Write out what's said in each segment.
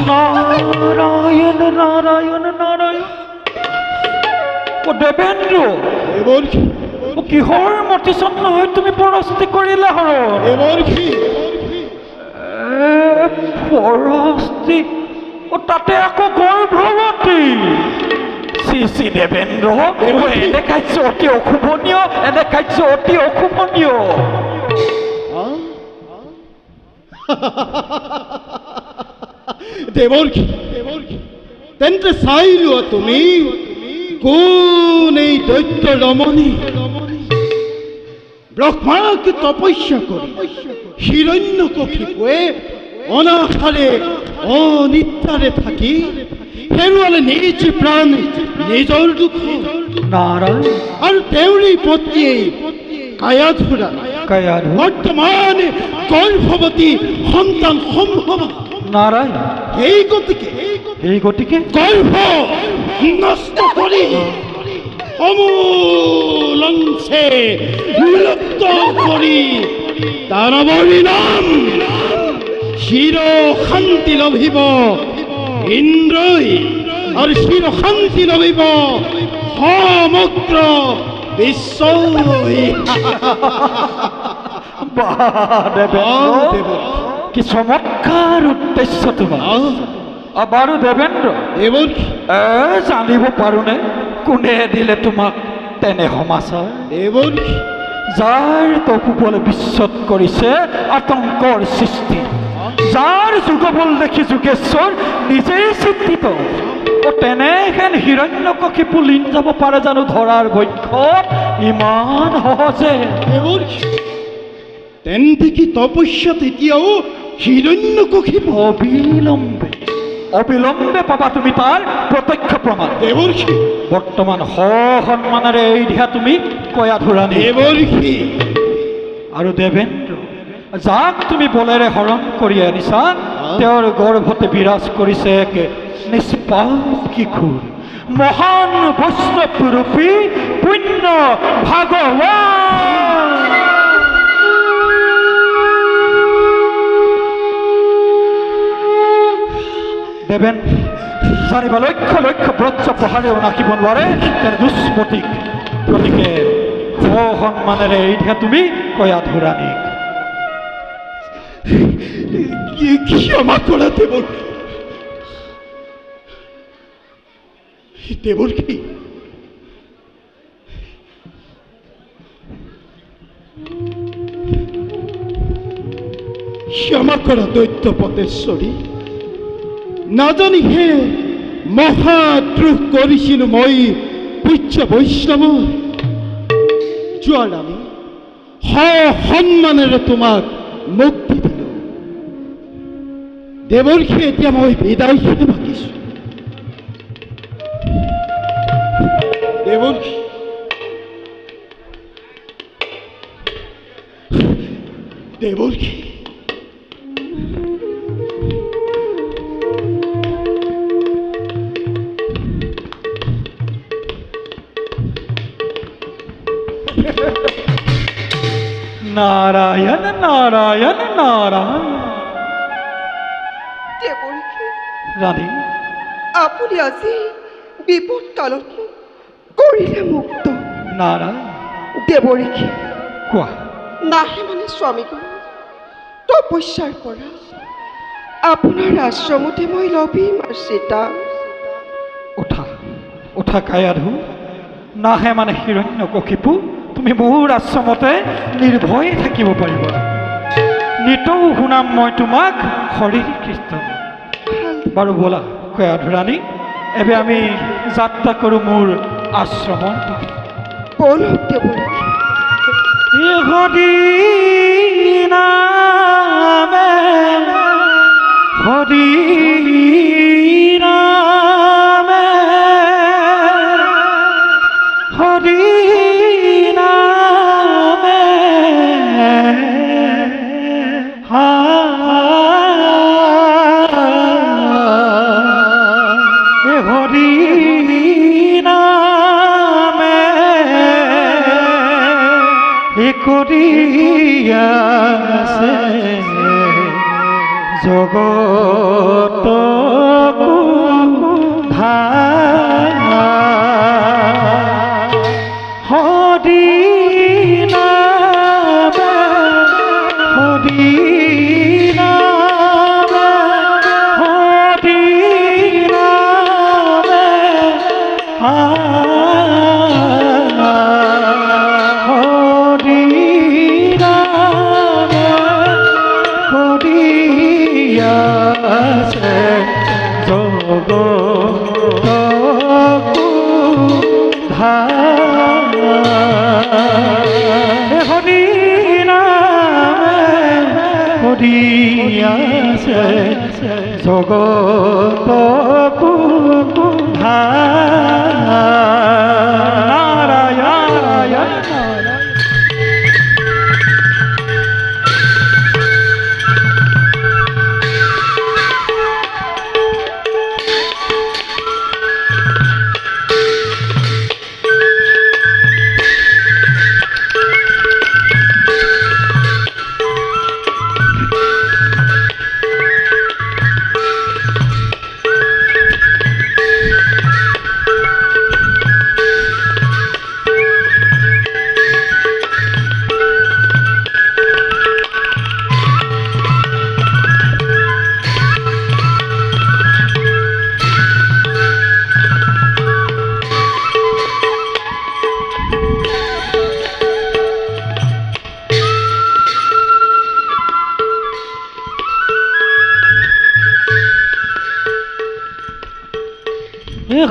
নাৰায়ণ নাৰায়ণ নাৰায়ণ। ও দেবেন্দ্ৰ, এবাৰ কি ও কিহৰ মতিছন্ন হৈ তুমি পৰস্তি কৰিলা হৰণ? এবাৰ কি পৰস্তি? ও তাতে আকৌ গৰ্ভৱতী? শ্ৰী শ্ৰী দেবেন্দ্ৰ, এনে কাৰ্য অতি অশুভনীয়, এনে কাৰ্য অতি অশুভনীয়। দেবর কি তেন্তে চাইলো তুমি কোন এই দৈত্য রমণী ব্রহ্মাকে তপস্যা করে হিরণ্যকশিপুয়ে অনাহারে অনিদ্রারে থাকি হেৰুৱালে নিজ প্ৰাণ নিজৰ দুখ নাৰায়ণ আৰু তেওঁৰেই পত্নীয়ে কায়াধুৰা বৰ্তমান গৰ্ভৱতী সন্তান সম্ভৱ। নাৰায়ণ, এই গতিকে গৰ্ভ নষ্ট কৰি সমূলংশে বিলুপ্ত কৰি দানৱৰ নাম চিৰ শান্তি লভিব ইন্দ্ৰই আৰু চিৰ শান্তি লভিব সমগ্ৰ বিশ্ব। কি চমৎকাৰ উদ্দেশ্য তোমাৰ। বাৰু দেবেন্দ্ৰ, এবাৰ জানিব পাৰোনে কোনে দিলে তোমাক তেনে সমাচাৰ? এবাৰ যাৰ তপোবলে বিশ্বত কৰিছে আতংকৰ সৃষ্টি, যাৰ যুগবল দেখি যুগেশ্বৰ নিজেই চিন্তিত, ও তেনেহেন হিৰণ্যকশিপু লীন যাব পাৰে জানো ধৰাৰ বক্ষত ইমান সহজে? এবাৰ তেন্তে কি তপস্যা তেতিয়াও হিৰণ্যকশিপু অবিলম্বে অবিলম্বে পাবা তুমি তাৰ প্ৰত্যক্ষ প্ৰমাণ। এবাৰ বৰ্তমান সন্মানেৰে এৰি দিয়া তুমি কয়াধুৰাণী। এবাৰ কি আৰু দেবেন্দ্ৰ, যাক তুমি বলেৰে হৰণ কৰি আনিছা, তেওঁৰ গৰ্ভতে বিৰাজ কৰিছে এক নিষ্পাপ কিশোৰ, মহান বৈষ্ণৱৰূপী পুণ্য ভগৱান। দেবেন জানিবা লক্ষ লক্ষ ব্ৰজ প্ৰহাৰেও নাকিব নোৱাৰে তেওঁৰ দুষ্মতিক। গতিকে সন্মানেৰে এৰি দিয়া তুমি কয়াধুৰাণীক। ক্ষমা কৰা দেবৰ দেবৰ কি ক্ষমা কৰা দৈত্য পতেশ্বৰী, না জানি হে মহাদ্ৰোহ কৰিছিলো মই পূজ্য বৈষ্ণৱ। যোৱাৰ আমি সন্মানেৰে তোমাক মুক্তি দিলো। দেৱৰ্ষি এতিয়া মই বিদায় দিব মাগিছো। দেৱৰ্ষি দেৱৰ্ষি নাৰায়ণ নাৰায়ণ নাৰায়ণ। ৰানী, আপুনি আজি বিপদ কালত কৰিলে মুক্ত। নাৰায়ণ, দেৱৰীকে কোৱা। নাহে মানে স্বামীগুৰু তপস্যাৰ পৰা আপোনাৰ আশ্ৰমতে মই লভিম আৰু সীতা। উঠা উঠা কায়াধু, নাহে মানে হিৰণ্যকশিপু তুমি মোৰ আশ্ৰমতে নিৰ্ভয়ে থাকিব পাৰিবা। নিতৌ শুনাম মই তোমাক হৰি কৃষ্ণ। বাৰু ব'লা কয়াধুৰাণী, এবে আমি যাত্ৰা কৰোঁ মোৰ আশ্ৰমৰ। বলক দেৱৰীকে। হৰি নামে হৰি নামে হৰি নামে হৰি নামে কৰিয়াছে জগত জগত নাৰায়ণ নাৰায়ণ।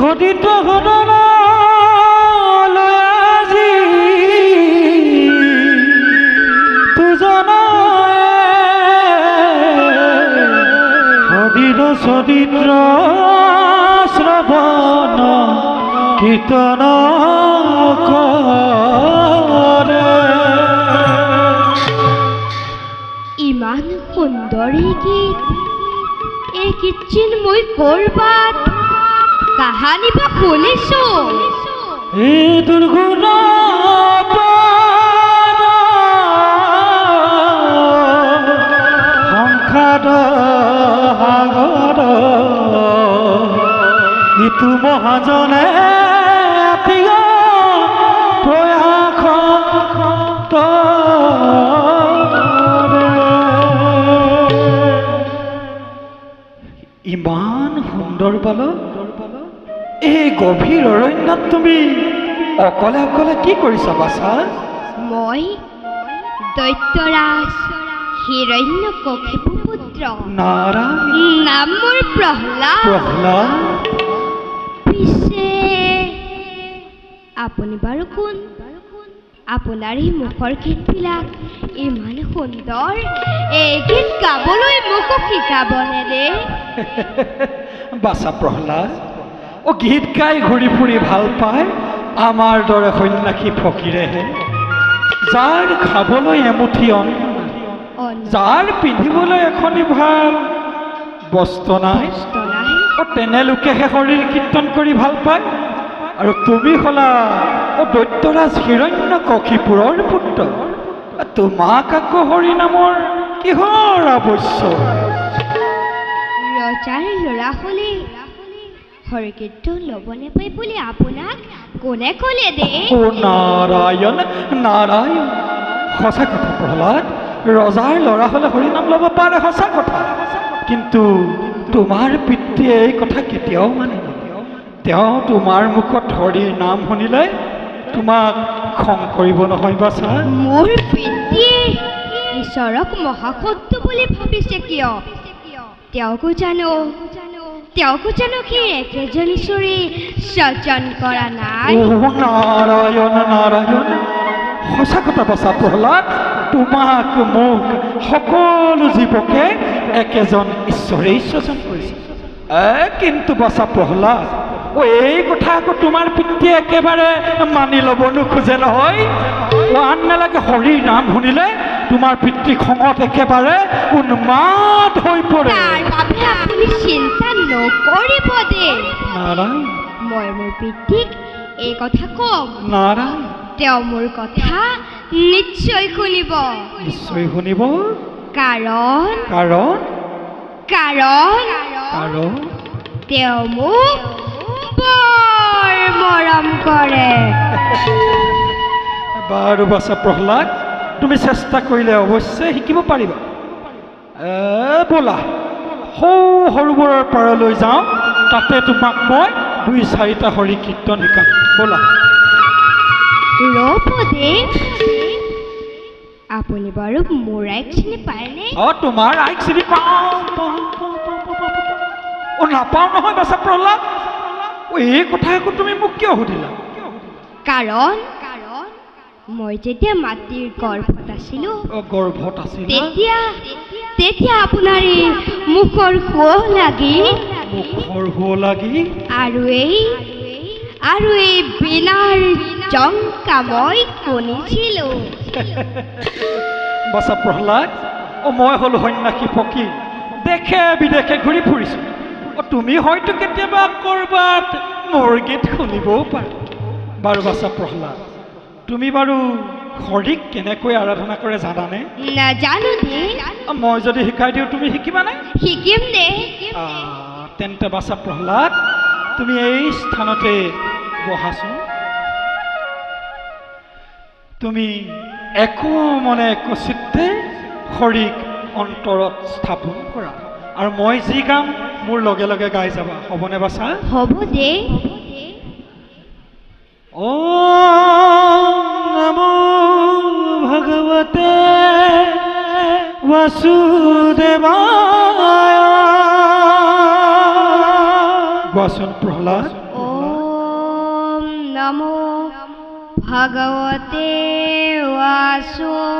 ঘটিত ঘটনালৈ আজি দুজনাই সদিত চৰিত্ৰ শ্ৰৱণ কীৰ্তন কৰে। ইমান সুন্দৰ এই গীত, এই গীত যেন মই কৰবাত কাহানি বা শুনিছো। এই দুৰ্গুণ সংসাৰ সাগৰ ইটো মহাজনে প্ৰয়াস ইমান সুন্দৰ বালক, এই গভীৰ অৰণ্যত তুমি অকলে অকলে কি কৰিছা বাছা? মই দৈত্যৰাজ হিৰণ্য কশিপু পুত্ৰ, নাৰায়ণ। নাম মোৰ প্ৰহ্লাদ। প্ৰহ্লাদ, পিছে আপুনি বাৰু কোন? আপোনাৰ এই মুখৰ গীতবিলাক ইমান সুন্দৰ, এই গীত গাবলৈ মোকো শিকাবনে দে? বাছা প্ৰহ্লাদ, গীত গাই ঘূৰি ফুৰি ভাল পায় আমাৰ দৰে সন্যাসী ফকীৰেহে, যাৰ খাবলৈ এমুঠি অন্ন নাই, যাৰ পিন্ধিবলৈ এখনি ভাল বস্ত্ৰ নাই, তেনে লোকেহে শৰীৰ কীৰ্তন কৰি ভাল পায়। আৰু তুমি হ'লা দৈত্যৰাজ হিৰণ্য কশিপুৰৰ পুত্ৰ, তোমাক আকৌ হৰি নামৰ কিহৰ আৱশ্যক? ৰজাৰ ল'ৰা হ'লে হৰিকীৰ্তন ল'ব নাপায় বুলি আপোনাক কোনে ক'লে দে? নাৰায়ণ নাৰায়ণ, সঁচা কথা প্ৰহ্লাদ, ৰজাৰ ল'ৰা হ'লে হৰিনাম ল'ব পাৰে, সঁচা কথা। কিন্তু তোমাৰ পিতৃয়ে এই কথা কেতিয়াও মানে নলয়। তেওঁ তোমাৰ মুখত হৰিৰ নাম শুনিলে তোমাক খং কৰিব নহয় বাছা? মোৰ পিতৃয়ে ঈশ্বৰক মহাসত্য বুলি ভাবিছে কিয়? তেওঁকো জানো কি একেজন ঈশ্বৰে স্বজন কৰা নাই? নাৰায়ণ নাৰায়ণ, সঁচা কথা বাছা প্ৰহ্লাদ, তোমাক মোক সকলো জীৱকে একেজন ঈশ্বৰেই স্বজন কৰিছে। কিন্তু বাছা প্ৰহ্লাদ, এই কথা আকৌ তোমাৰ পিতৃয়ে একেবাৰে মানি ল'ব নোখোজে নহয়। আন নালাগে, হৰিৰ নাম শুনিলে তোমাৰ পিতৃ খঙত একেবাৰে উন্মাদ হৈ পৰে। তাৰ বাবে আপুনি চিন্তা নকৰিব দে। নাৰায়ণ মই মোৰ পিতৃক এই কথা ক'ম, নাৰায়ণ, তেওঁ মোৰ কথা নিশ্চয় শুনিব। নিশ্চয় শুনিব। কাৰণ কাৰণ কাৰণ কাৰণ তেওঁ মোক বৰ মৰম কৰে। বাৰু বাছা প্ৰহ্লাদ, তুমি চেষ্টা কৰিলে অৱশ্যে শিকিব পাৰিবা। ব'লা সৰোবৰৰ পাৰলৈ যাওঁ, তাতে তোমাক মই 2-4টা হৰি কীৰ্তন শিকাম। ব'লা। ৰ'ব দে, আপুনি বাৰু মোৰ আইক চিনি পায়নে? তোমাৰ আইক চিনি পাওঁ। নাপাওঁ নহয় বাছা প্ৰহ্লাদ। এই কথা আকৌ তুমি মোক কিয় সুধিলা? কাৰণ মই যেতিয়া মাতৃৰ গৰ্ভত আছিলোঁ গৰ্ভত আছিল তেতিয়া আপোনাৰ এই মুখৰ শুৱ লাগি মুখৰ শুৱ লাগি আৰু এই বিনাৰ জংকা মই শুনিছিলোঁ। বাছা প্ৰহ্লাদ, মই হ'লো সন্যাসী ফকীৰ, দেশে বিদেশে ঘূৰি ফুৰিছোঁ। তুমি হয়তো কেতিয়াবা ক'ৰবাত মোৰ গীত শুনিবও পাৰা। বাৰু বাছা প্ৰহ্লাদ, তুমি বাৰু হৰিক কেনেকৈ আৰাধনা কৰে জানানে? নাজানো দে। মই যদি শিকাই দিওঁ তুমি শিকিবানে? শিকিম দে। তেন্তে বাছা প্ৰহ্লাদ, তুমি এই স্থানতে বহাচোন। তুমি একো মনে একো চিত্তে হৰিক অন্তৰত স্থাপন কৰা, আৰু মই যি গাম মোৰ লগে লগে গাই যাবা, হ'বনে বাছা? হ'ব দে। নমো ভগৱতে বাসুদেৱায়। গোৱাচোন প্ৰহ্লাদ। ওম নমো ভগৱতে বাসুদেৱায়।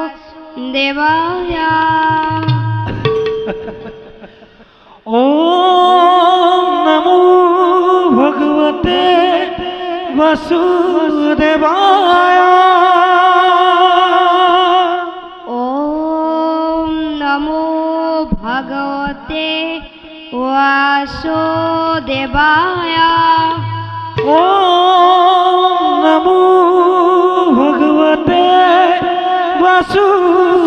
ওম নমো ভগৱতে বাসুদেৱায়। ওম নমো ভগৱতে বাসুদেৱায়। ওম নমো ভগৱতে বাসুদেৱায়।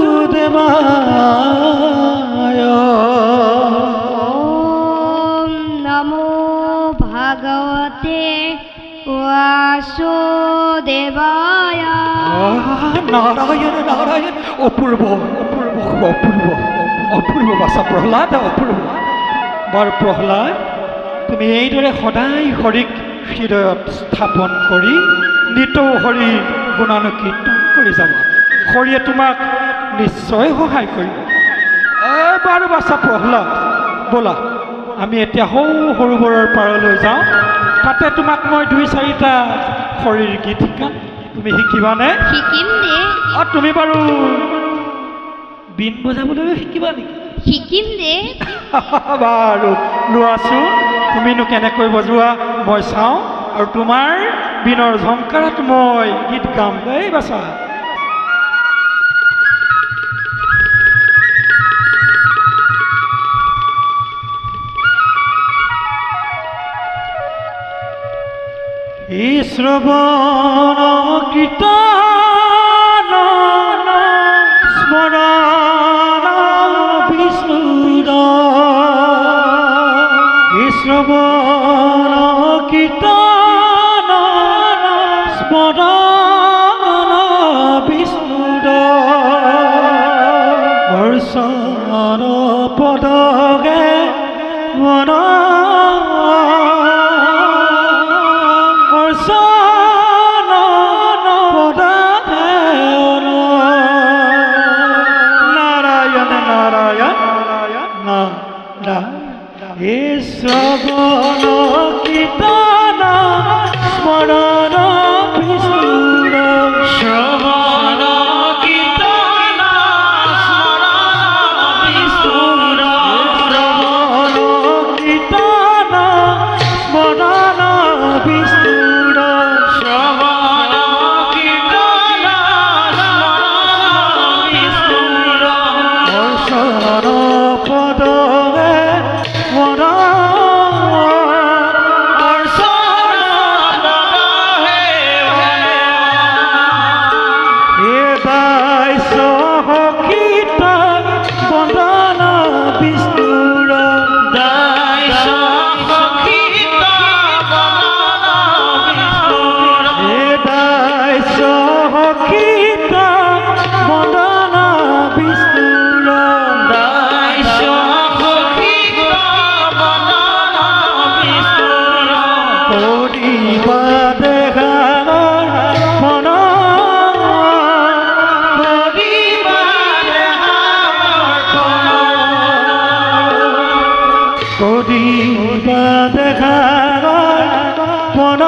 ওম নমো ভগৱতে বাসুদেৱায়। নাৰায়ণ নাৰায়ণ, অপূৰ্ব অপূৰ্ব অপূৰ্ব অপূৰ্ব বাছা প্ৰহ্লাদ, অপূৰ্ব। বৰ প্ৰহ্লাদ, তুমি এইদৰে সদায় হৰিক হৃদয়ত স্থাপন কৰি নিতৌ হৰি গুণানুকীৰ্তন কৰি যাবা। হৰিয়ে তোমাক নিশ্চয় সহায় কৰিব। বাৰু বাছা প্ৰহ্লাদ, ব'লা আমি এতিয়া সৰোবৰৰ পাৰলৈ যাওঁ। তাতে তোমাক মই 2-4টা হৰিৰ গীত শিকাম, তুমি শিকিবানে? শিকিম দে। তুমি বাৰু বিন বজাবলৈ শিকিবা নেকি? শিকিম দে। বাৰু লোৱাচোন, তুমিনো কেনেকৈ বজোৱা মই চাওঁ, আৰু তোমাৰ বিনৰ ঝংকাৰত মই গীত গাম দেই বাছা। শ্ৰৱণ কীৰ্তন স্মৰণ বিষ্ণুৰ, শ্ৰৱণ কীৰ্তন স্মৰণ বিষ্ণুৰ, অৰ্চন পদগে মন শ্ৰৱণ কীৰ্তন স্মৰণ বিষ্ণুৰ, শ্ৰৱণ কীৰ্তন স্মৰণ বিষ্ণুৰ, শ্ৰৱণ কীৰ্তন স্মৰণ বিষ্ণুৰ, শ্ৰৱণ কীৰ্তন স্মৰণ বিষ্ণুৰ, অৰ্চন পদগে দেখা মন